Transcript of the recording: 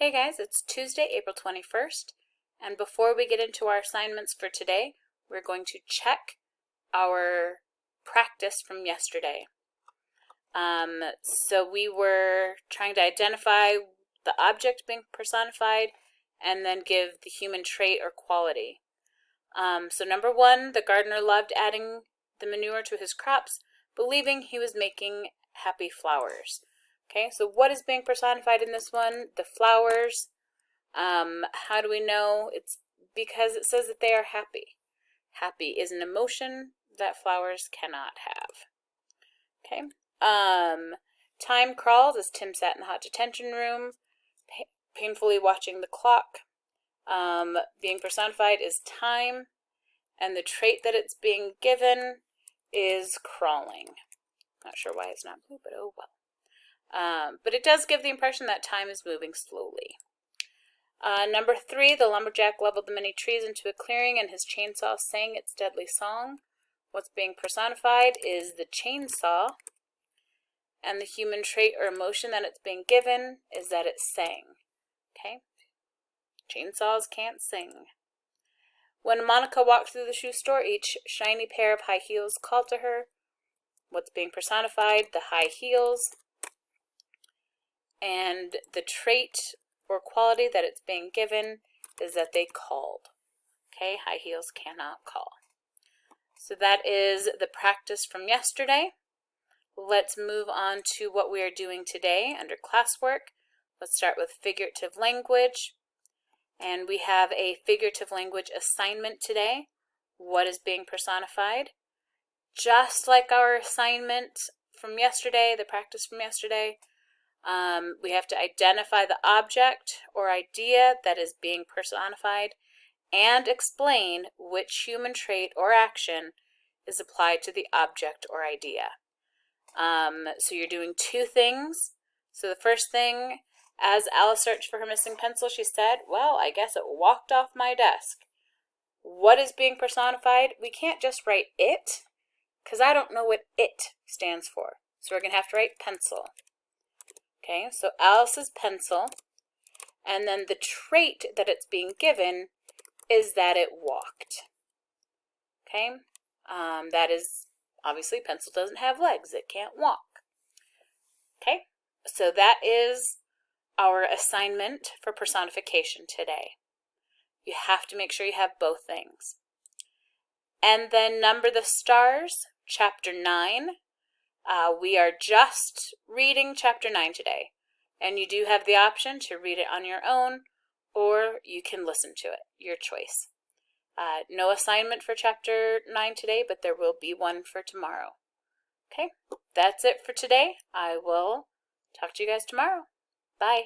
Hey guys, it's Tuesday, April 21st, and before we get into our assignments for today, we're going to check our practice from yesterday. So we were trying to identify the object being personified and then give the human trait or quality. So number one, the gardener loved adding the manure to his crops, believing he was making happy flowers. Okay, so what is being personified in this one? The flowers. How do we know? It's because it says that they are happy. Happy is an emotion that flowers cannot have. Okay. Time crawled as Tim sat in the hot detention room, painfully watching the clock. Being personified is time, and the trait that it's being given is crawling. Not sure why it's not blue, but oh well. But it does give the impression that time is moving slowly. Number three, the lumberjack leveled the many trees into a clearing and his chainsaw sang its deadly song. What's being personified is the chainsaw, and the human trait or emotion that it's being given is that it sang. Okay? Chainsaws can't sing. When Monica walked through the shoe store, each shiny pair of high heels called to her. What's being personified? The high heels. And the trait or quality that it's being given is that they called. Okay, high heels cannot call. So that is the practice from yesterday. Let's move on to what we are doing today under classwork. Let's start with figurative language. And we have a figurative language assignment today. What is being personified? Just like our assignment from yesterday, the practice from yesterday, we have to identify the object or idea that is being personified and explain which human trait or action is applied to the object or idea. So you're doing two things. So the first thing, as Alice searched for her missing pencil, she said, well, I guess it walked off my desk. What is being personified? We can't just write it, because I don't know what it stands for. So we're going to have to write pencil. Okay, so Alice's pencil, and then the trait that it's being given is that it walked. Okay, that is, obviously pencil doesn't have legs, it can't walk. Okay, so that is our assignment for personification today. You have to make sure you have both things. And then number the stars, chapter 9. We are just reading chapter 9 today, and you do have the option to read it on your own, or you can listen to it, your choice. No assignment for chapter 9 today, but there will be one for tomorrow. Okay, that's it for today. I will talk to you guys tomorrow. Bye.